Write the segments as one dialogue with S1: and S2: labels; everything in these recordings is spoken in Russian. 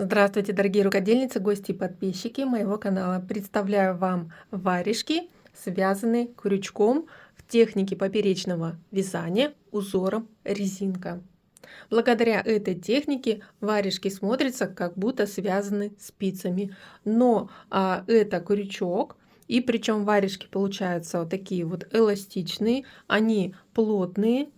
S1: Здравствуйте, дорогие рукодельницы, гости и подписчики моего канала. Представляю вам варежки, связанные крючком в технике поперечного вязания узором резинка. Благодаря этой технике варежки смотрятся, как будто связаны спицами, но это крючок, и причем варежки получаются вот такие вот эластичные, они плотные,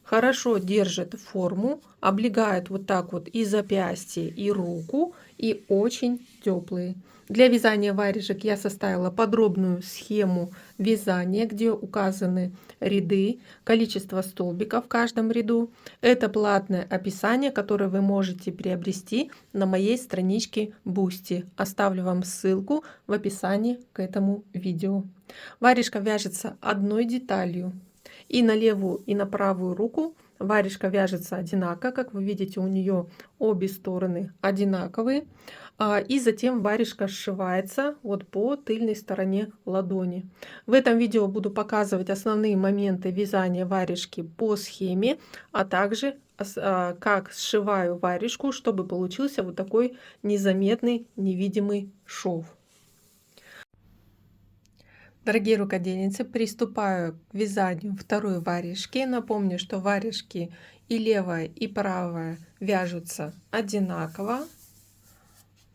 S1: хорошо держит форму, облегает вот так вот и запястье, и руку, и очень теплые. Для вязания варежек я составила подробную схему вязания, где указаны ряды, количество столбиков в каждом ряду. Это платное описание, которое вы можете приобрести на моей страничке Boosty. Оставлю вам ссылку в описании к этому видео. Варежка вяжется одной деталью. И на левую, и на правую руку варежка вяжется одинаково. Как вы видите, у нее обе стороны одинаковые. И затем варежка сшивается вот по тыльной стороне ладони. В этом видео буду показывать основные моменты вязания варежки по схеме, а также как сшиваю варежку, чтобы получился вот такой незаметный, невидимый шов. Дорогие рукодельницы, приступаю к вязанию второй варежки. Напомню, что варежки и левая, и правая вяжутся одинаково.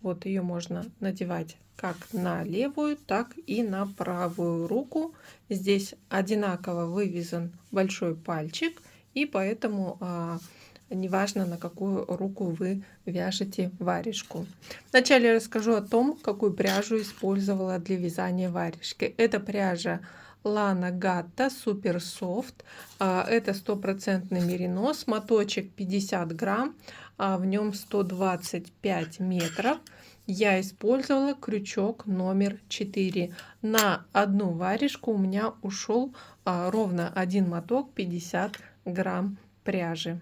S1: Вот ее можно надевать как на левую, так и на правую руку. Здесь одинаково вывязан большой пальчик, и поэтому неважно, на какую руку вы вяжете варежку. Вначале расскажу о том, какую пряжу использовала для вязания варежки. Это пряжа Lana Gatta Super Soft. Это 100% меринос, моточек 50 грамм, в нем 125 метров. Я использовала крючок номер 4. На одну варежку у меня ушел ровно один моток 50 грамм пряжи.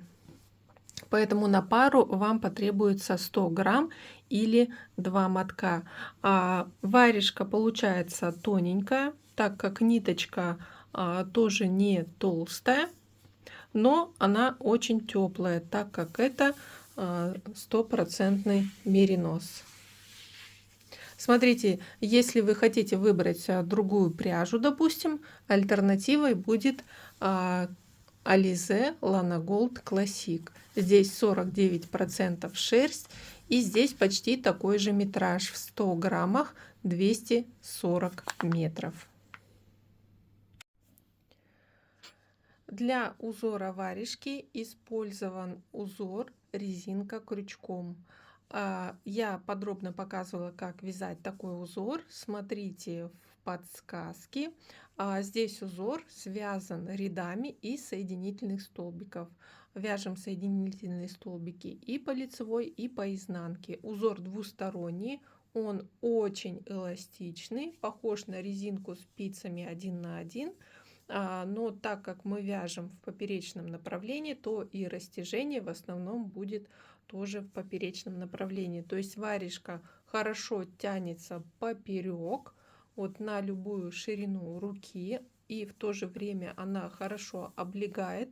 S1: Поэтому на пару вам потребуется 100 грамм или 2 мотка. Варежка получается тоненькая, так как ниточка тоже не толстая, но она очень теплая, так как это 100% меринос. Смотрите, если вы хотите выбрать другую пряжу, допустим, альтернативой будет Alize Lana Gold Classic. Здесь 49% шерсть, и здесь почти такой же метраж в 100 граммах 240 метров. Для узора варежки использован узор резинка крючком. Я подробно показывала, как вязать такой узор. Смотрите в подсказке. Здесь узор связан рядами из соединительных столбиков. Вяжем соединительные столбики и по лицевой, и по изнанке. Узор двусторонний, он очень эластичный, похож на резинку спицами 1 на 1. Но так как мы вяжем в поперечном направлении, то и растяжение в основном будет тоже в поперечном направлении. То есть варежка хорошо тянется поперек, вот на любую ширину руки, и в то же время она хорошо облегает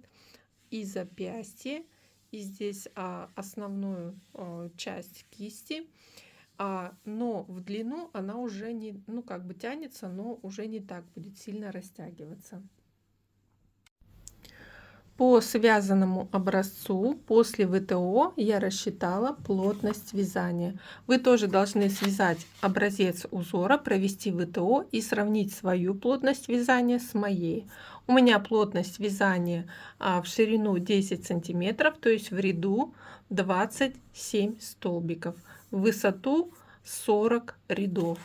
S1: и запястье, и здесь основную часть кисти. Но в длину она уже не, как бы тянется, но уже не так будет сильно растягиваться. По связанному образцу после ВТО я рассчитала плотность вязания. Вы тоже должны связать образец узора, провести ВТО и сравнить свою плотность вязания с моей. У меня плотность вязания в ширину 10 сантиметров, то есть в ряду 27 столбиков, в высоту 40 рядов.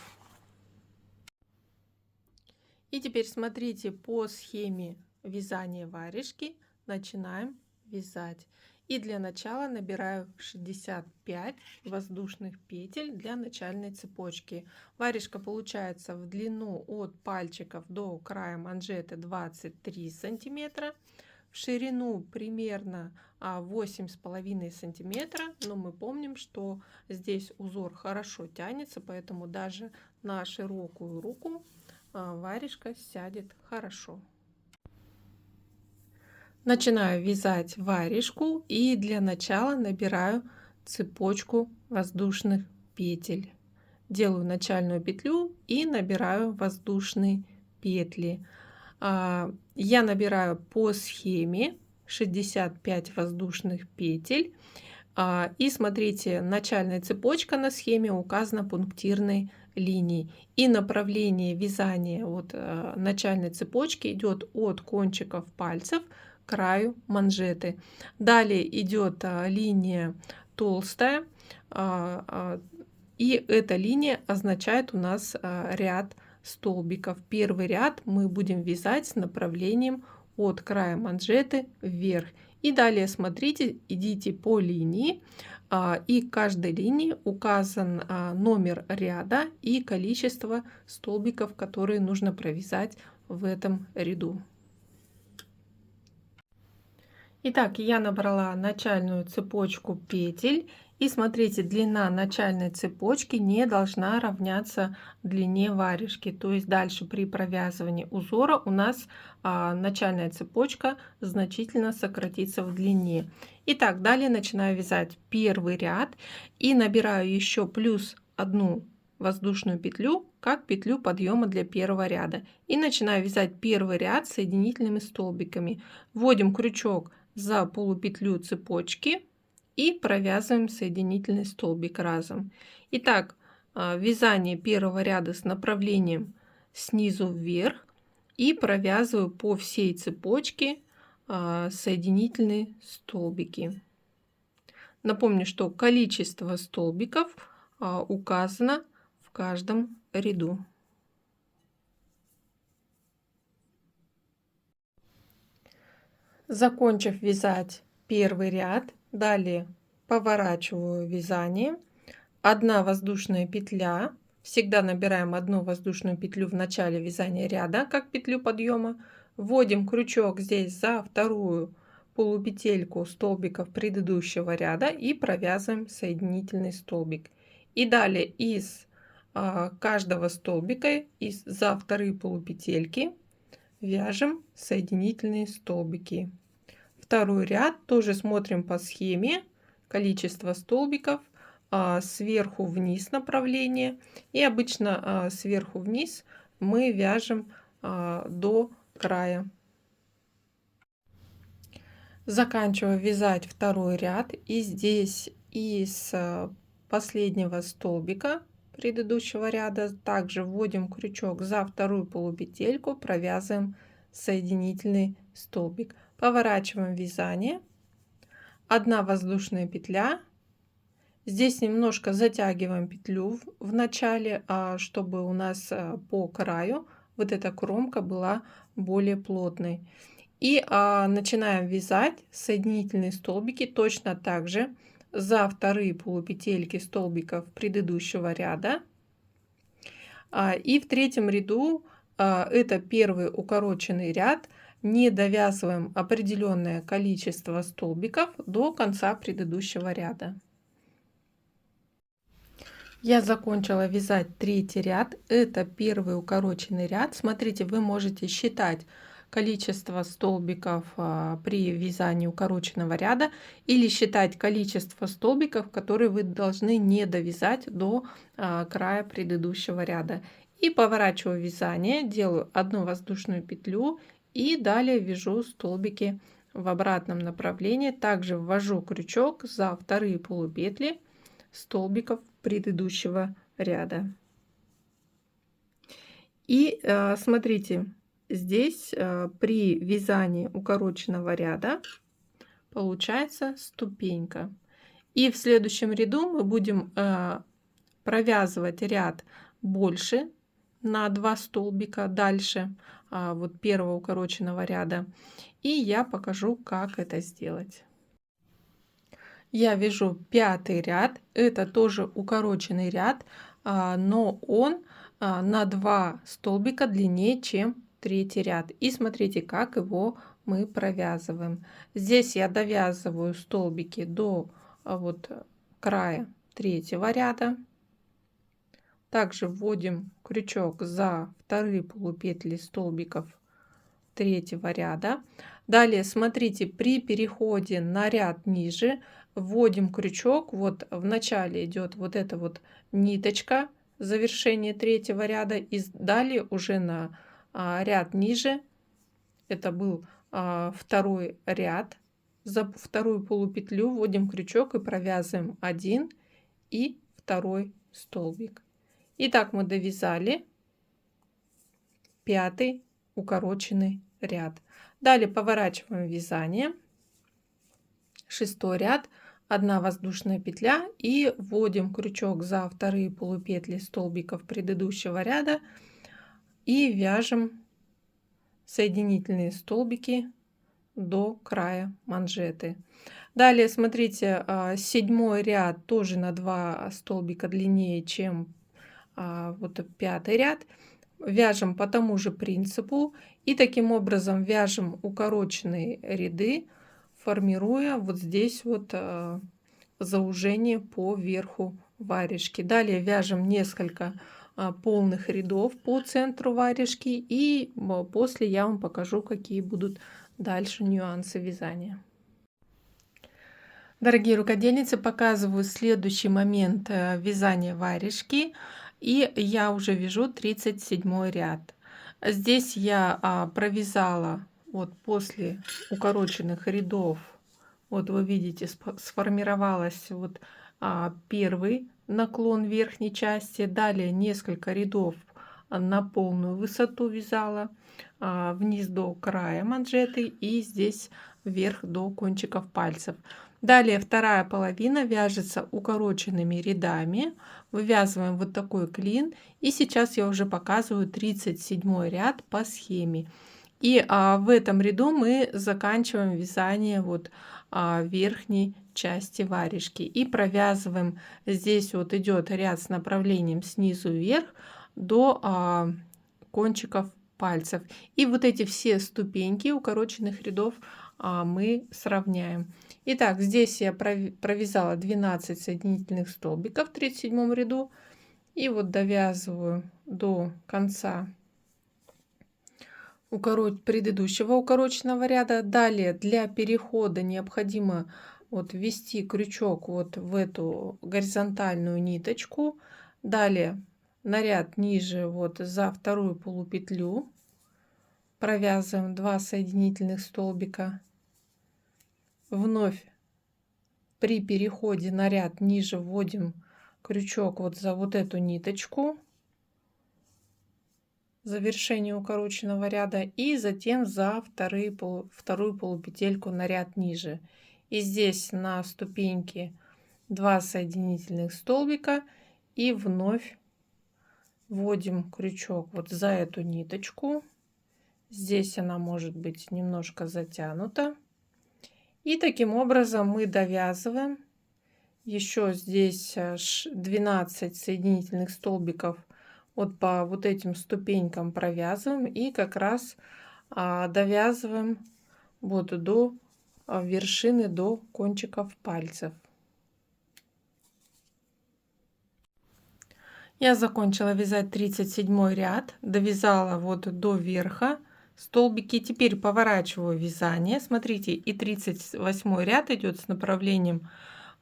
S1: И теперь смотрите по схеме вязания варежки. Начинаем вязать. И для начала набираю 65 воздушных петель для начальной цепочки. Варежка получается в длину от пальчиков до края манжеты 23 сантиметра, в ширину примерно 8,5 сантиметра. Но мы помним, что здесь узор хорошо тянется, поэтому даже на широкую руку варежка сядет хорошо. Начинаю вязать варежку и для начала набираю цепочку воздушных петель. Делаю начальную петлю и набираю воздушные петли. Я набираю по схеме 65 воздушных петель. И смотрите, начальная цепочка на схеме указана пунктирной линией. И направление вязания начальной цепочки идет от кончиков пальцев к краю манжеты. Далее идет линия толстая, и эта линия означает у нас ряд столбиков. Первый ряд мы будем вязать с направлением от края манжеты вверх. И далее смотрите, идите по линии, и к каждой линии указан номер ряда и количество столбиков, которые нужно провязать в этом ряду. Итак, я набрала начальную цепочку петель. И смотрите, длина начальной цепочки не должна равняться длине варежки. То есть дальше при провязывании узора у нас начальная цепочка значительно сократится в длине. Итак, далее начинаю вязать первый ряд и набираю еще плюс одну воздушную петлю, как петлю подъема для первого ряда. И начинаю вязать первый ряд соединительными столбиками. Вводим крючок за полупетлю цепочки и провязываем соединительный столбик разом. Итак, вязание первого ряда с направлением снизу вверх и провязываю по всей цепочке соединительные столбики. Напомню, что количество столбиков указано в каждом ряду. Закончив вязать первый ряд, далее поворачиваю вязание. Одна воздушная петля. Всегда набираем одну воздушную петлю в начале вязания ряда, как петлю подъема. Вводим крючок здесь за вторую полупетельку столбиков предыдущего ряда и провязываем соединительный столбик. И далее из каждого столбика за вторые полупетельки вяжем соединительные столбики. Второй ряд тоже смотрим по схеме, количество столбиков, сверху вниз направление. И обычно сверху вниз мы вяжем до края. Заканчиваю вязать второй ряд. И здесь из последнего столбика предыдущего ряда также вводим крючок за вторую полупетельку, провязываем соединительный столбик. Поворачиваем вязание. Одна воздушная петля. Здесь немножко затягиваем петлю в начале, чтобы у нас по краю вот эта кромка была более плотной. И начинаем вязать соединительные столбики точно так же за вторые полупетельки столбиков предыдущего ряда. И в третьем ряду, это первый укороченный ряд, не довязываем определенное количество столбиков до конца предыдущего ряда. Я закончила вязать третий ряд. Это первый укороченный ряд. Смотрите, вы можете считать количество столбиков при вязании укороченного ряда или считать количество столбиков, которые вы должны не довязать до края предыдущего ряда. И поворачиваю вязание, делаю одну воздушную петлю и далее вяжу столбики в обратном направлении. Также ввожу крючок за вторые полупетли столбиков предыдущего ряда. И смотрите, здесь при вязании укороченного ряда получается ступенька. И в следующем ряду мы будем провязывать ряд больше на 2 столбика дальше вот первого укороченного ряда. И я покажу, как это сделать. Я вяжу пятый ряд. Это тоже укороченный ряд, но он на 2 столбика длиннее, чем третий ряд. И смотрите, как его мы провязываем. Здесь я довязываю столбики до края третьего ряда. Также вводим крючок за вторые полупетли столбиков третьего ряда. Далее, смотрите, при переходе на ряд ниже вводим крючок. Вот в начале идет вот эта вот ниточка, завершение третьего ряда, и далее уже на ряд ниже, это был второй ряд, за вторую полупетлю вводим крючок и провязываем 1 и 2 столбик. И так мы довязали 5 укороченный ряд. Далее поворачиваем вязание, 6 ряд, 1 воздушная петля, и вводим крючок за вторые полупетли столбиков предыдущего ряда и вяжем соединительные столбики до края манжеты. Далее, смотрите, 7 ряд тоже на 2 столбика длиннее, чем вот 5 ряд. Вяжем по тому же принципу и таким образом вяжем укороченные ряды, формируя вот здесь вот заужение по верху варежки. Далее вяжем несколько полных рядов по центру варежки, и после я вам покажу, какие будут дальше нюансы вязания. Дорогие рукодельницы, показываю следующий момент вязания варежки, и я уже вяжу 37 ряд. Здесь я провязала вот после укороченных рядов, вот вы видите, сформировалась вот первый наклон верхней части, далее несколько рядов на полную высоту вязала, вниз до края манжеты и здесь вверх до кончиков пальцев. Далее вторая половина вяжется укороченными рядами, вывязываем вот такой клин, и сейчас я уже показываю 37 ряд по схеме. И в этом ряду мы заканчиваем вязание вот верхней части варежки и провязываем. Здесь вот идет ряд с направлением снизу вверх до кончиков пальцев. И вот эти все ступеньки укороченных рядов мы сравняем. Итак, здесь я провязала 12 соединительных столбиков в 37 ряду и вот довязываю до конца предыдущего укороченного ряда. Далее для перехода необходимо вот ввести крючок вот в эту горизонтальную ниточку. Далее на ряд ниже вот за вторую полупетлю провязываем 2 соединительных столбика. Вновь при переходе на ряд ниже вводим крючок вот за вот эту ниточку, завершение укороченного ряда, и затем за вторую полупетельку на ряд ниже. И здесь на ступеньке 2 соединительных столбика и вновь вводим крючок вот за эту ниточку. Здесь она может быть немножко затянута. И таким образом мы довязываем еще здесь 12 соединительных столбиков вот по вот этим ступенькам провязываем и как раз довязываем вот до вершины, до кончиков пальцев. Я закончила вязать 37 ряд, довязала вот до верха столбики. Теперь поворачиваю вязание. Смотрите, и 38 ряд идет с направлением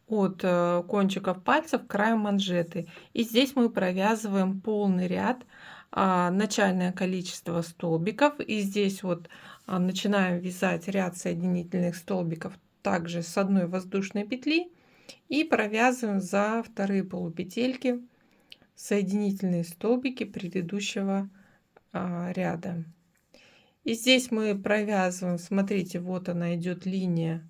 S1: от кончиков пальцев к краю манжеты. И здесь мы провязываем полный ряд, начальное количество столбиков. И здесь вот начинаем вязать ряд соединительных столбиков также с одной воздушной петли и провязываем за вторые полупетельки соединительные столбики предыдущего ряда. И здесь мы провязываем, смотрите, вот она идет линия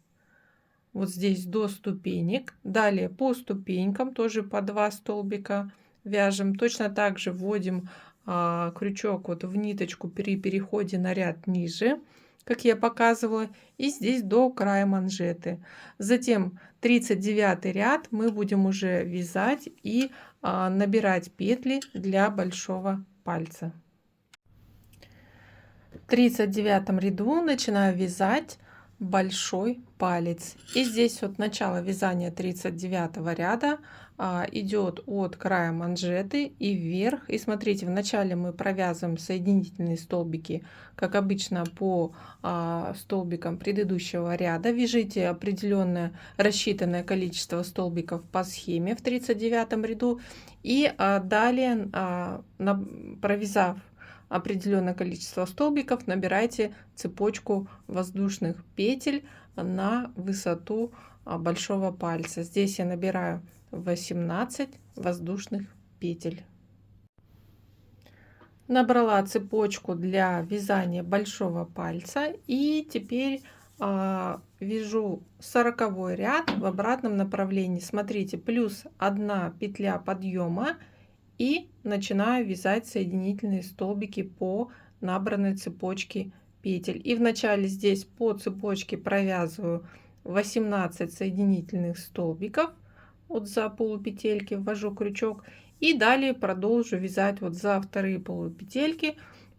S1: вот здесь до ступенек. Далее по ступенькам тоже по 2 столбика вяжем. Точно так же вводим крючок вот в ниточку при переходе на ряд ниже, как я показывала, и здесь до края манжеты. Затем 39 ряд мы будем уже вязать и набирать петли для большого пальца. В 39 ряду начинаю вязать большой палец. И здесь вот начало вязания 39 ряда идет от края манжеты и вверх. И смотрите, вначале мы провязываем соединительные столбики, как обычно, по столбикам предыдущего ряда. Вяжите определенное рассчитанное количество столбиков по схеме в 39 ряду. И далее, провязав определенное количество столбиков, набирайте цепочку воздушных петель на высоту большого пальца. Здесь я набираю 18 воздушных петель. Набрала цепочку для вязания большого пальца, и теперь вяжу 40 ряд в обратном направлении. Смотрите, плюс 1 петля подъема, и начинаю вязать соединительные столбики по набранной цепочке петель. И вначале здесь по цепочке провязываю 18 соединительных столбиков, вот за полупетельки ввожу крючок, и далее продолжу вязать вот за вторые полупетельки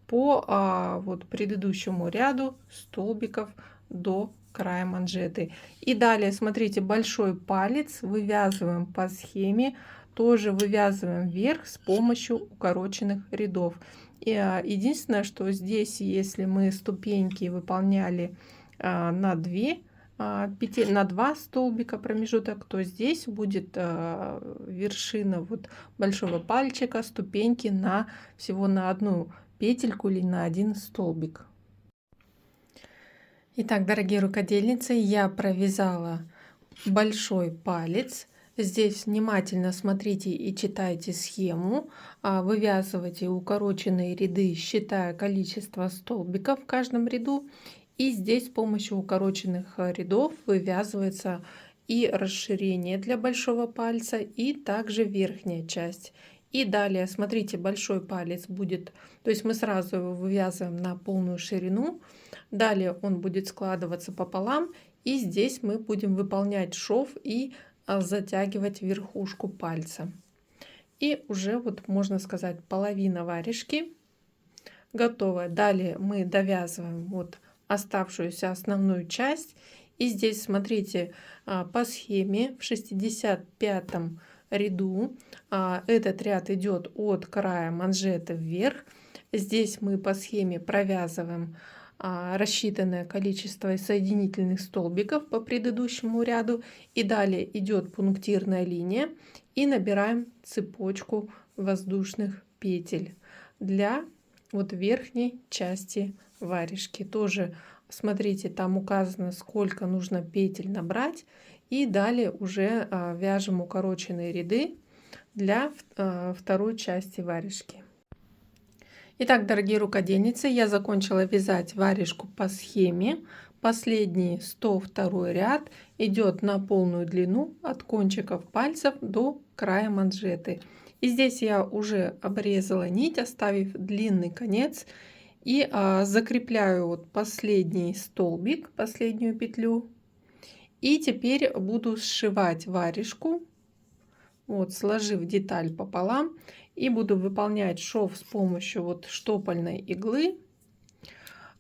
S1: по вот предыдущему ряду столбиков до края манжеты. И далее, смотрите, большой палец вывязываем по схеме, тоже вывязываем вверх с помощью укороченных рядов. И единственное, что здесь, если мы ступеньки выполняли на 2 петель, на 2 столбика промежуток, то здесь будет вершина вот большого пальчика, ступеньки на всего на 1 петельку или на 1 столбик. Итак, дорогие рукодельницы, я провязала большой палец. Здесь внимательно смотрите и читайте схему, вывязывайте укороченные ряды, считая количество столбиков в каждом ряду. И здесь с помощью укороченных рядов вывязывается и расширение для большого пальца, и также верхняя часть. И далее, смотрите, большой палец будет, то есть мы сразу его вывязываем на полную ширину. Далее он будет складываться пополам, и здесь мы будем выполнять шов и затягивать верхушку пальца. И уже вот можно сказать, половина варежки готова. Далее мы довязываем вот оставшуюся основную часть. И здесь, смотрите, по схеме в 65 ряду этот ряд идет от края манжеты вверх. Здесь мы по схеме провязываем рассчитанное количество соединительных столбиков по предыдущему ряду. И далее идет пунктирная линия, и набираем цепочку воздушных петель для вот верхней части варежки. Тоже смотрите, там указано, сколько нужно петель набрать, и далее уже вяжем укороченные ряды для второй части варежки. Итак, дорогие рукодельницы, я закончила вязать варежку по схеме. Последний 102 ряд идет на полную длину от кончиков пальцев до края манжеты. И здесь я уже обрезала нить, оставив длинный конец, и закрепляю вот последний столбик, последнюю петлю. И теперь буду сшивать варежку, вот, сложив деталь пополам, и буду выполнять шов с помощью вот штопольной иглы.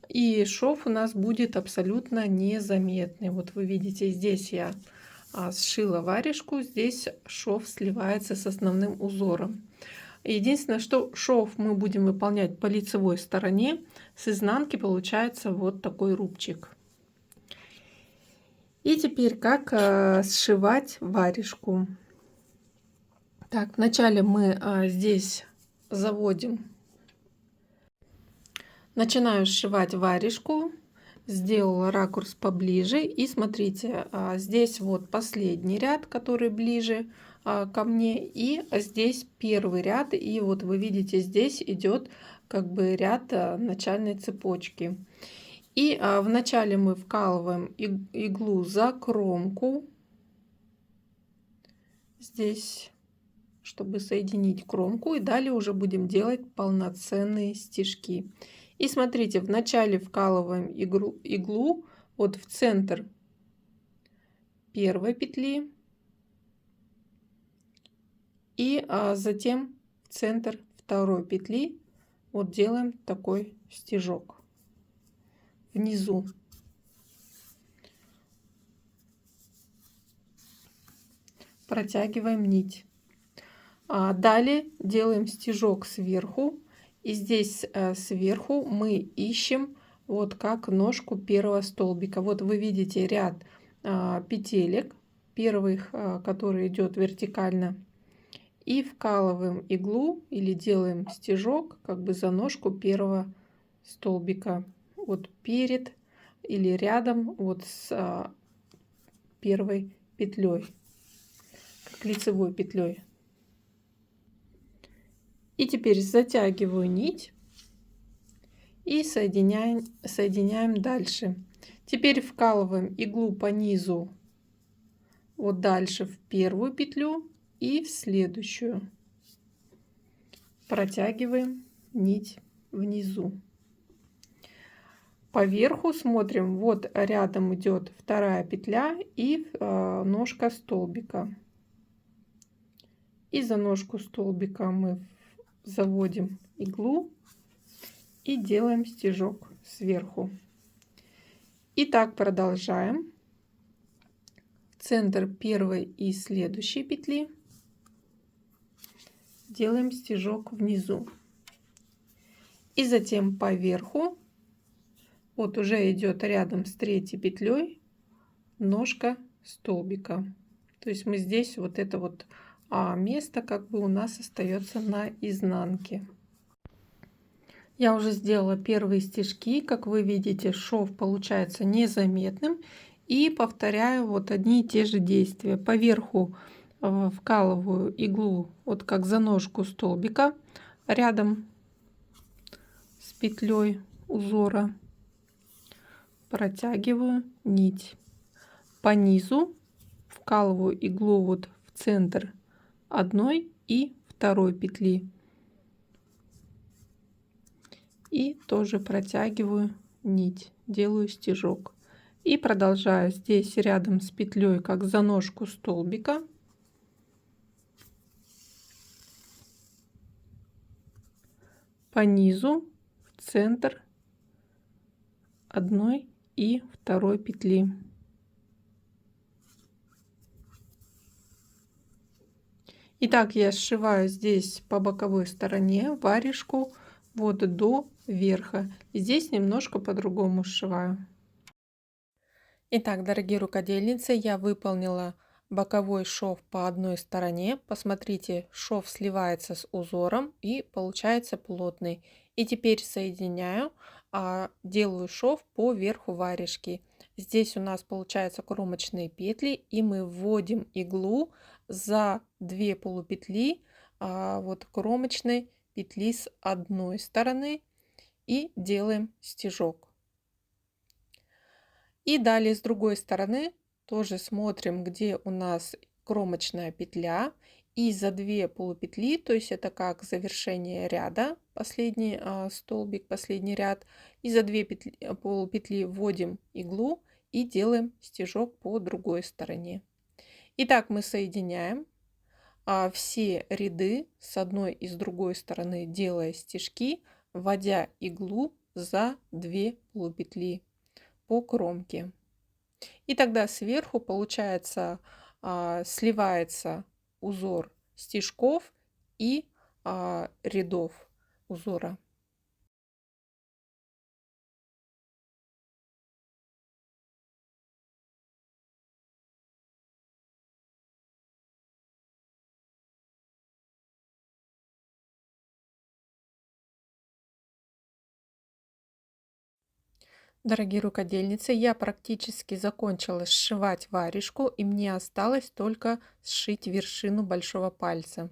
S1: И шов у нас будет абсолютно незаметный. Вот вы видите, здесь я сшила варежку, здесь шов сливается с основным узором. Единственное, что шов мы будем выполнять по лицевой стороне, с изнанки получается вот такой рубчик. И теперь как сшивать варежку. Так, вначале мы здесь заводим, начинаю сшивать варежку, сделала ракурс поближе, и смотрите, здесь вот последний ряд, который ближе ко мне, и здесь первый ряд, и вот вы видите, здесь идет как бы ряд начальной цепочки. И вначале мы вкалываем иглу за кромку здесь, чтобы соединить кромку, и далее уже будем делать полноценные стежки. И смотрите, вначале вкалываем иглу вот в центр первой петли, и затем в центр второй петли вот делаем такой стежок внизу. Протягиваем нить. Далее делаем стежок сверху. И здесь сверху мы ищем вот как ножку первого столбика. Вот вы видите ряд петелек первых, который идет вертикально. И вкалываем иглу или делаем стежок как бы за ножку первого столбика. Вот перед или рядом вот с первой петлей, как лицевой петлей. И теперь затягиваю нить и соединяем дальше. Теперь вкалываем иглу по низу вот дальше в первую петлю и в следующую. Протягиваем нить внизу. По верху смотрим, вот рядом идет вторая петля и ножка столбика. И за ножку столбика мы заводим иглу и делаем стежок сверху. И так продолжаем. В центр первой и следующей петли делаем стежок внизу. И затем по верху, вот уже идет рядом с третьей петлей ножка столбика. То есть мы здесь вот это вот место как бы у нас остается на изнанке. Я уже сделала первые стежки, как вы видите, шов получается незаметным. И повторяю вот одни и те же действия. По верху вкалываю иглу вот как за ножку столбика рядом с петлей узора, протягиваю нить. По низу вкалываю иглу вот в центр одной и второй петли. И тоже протягиваю нить, делаю стежок. И продолжаю здесь рядом с петлей как за ножку столбика. По низу в центр одной и второй петли. Итак, я сшиваю здесь по боковой стороне варежку вот до верха. Здесь немножко по-другому сшиваю. Итак, дорогие рукодельницы, я выполнила боковой шов по одной стороне. Посмотрите, шов сливается с узором и получается плотный. И теперь соединяю, делаю шов по верху варежки. Здесь у нас получаются кромочные петли, и мы вводим иглу за 2 полупетли вот кромочной петли с одной стороны и делаем стежок. И далее с другой стороны тоже смотрим, где у нас кромочная петля, и за 2 полупетли, то есть это как завершение ряда, последний столбик, последний ряд, и за 2 полупетли вводим иглу и делаем стежок по другой стороне. Итак, мы соединяем все ряды с одной и с другой стороны, делая стежки, вводя иглу за 2 полупетли по кромке. И тогда сверху получается сливается узор стежков и рядов узора. Дорогие рукодельницы, я практически закончила сшивать варежку, и мне осталось только сшить вершину большого пальца.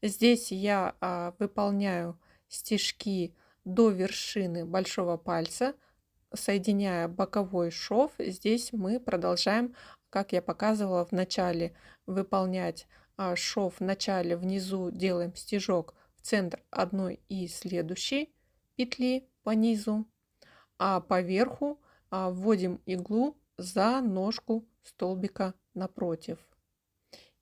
S1: Здесь я выполняю стежки до вершины большого пальца, соединяя боковой шов. Здесь мы продолжаем, как я показывала в начале, выполнять шов в начале, внизу делаем стежок в центр одной и следующей петли по низу, а по верху вводим иглу за ножку столбика напротив.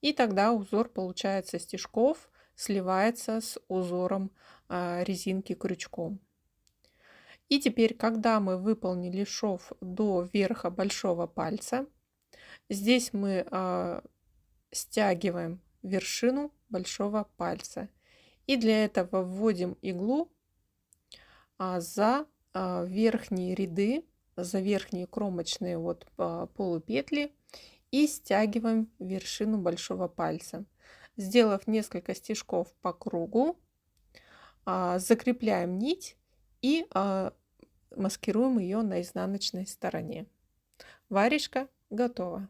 S1: И тогда узор получается стежков, сливается с узором резинки крючком. И теперь, когда мы выполнили шов до верха большого пальца, здесь мы стягиваем вершину большого пальца. И для этого вводим иглу за верхние ряды, за верхние кромочные полупетли и стягиваем вершину большого пальца. Сделав несколько стежков по кругу, закрепляем нить и маскируем ее на изнаночной стороне. Варежка готова.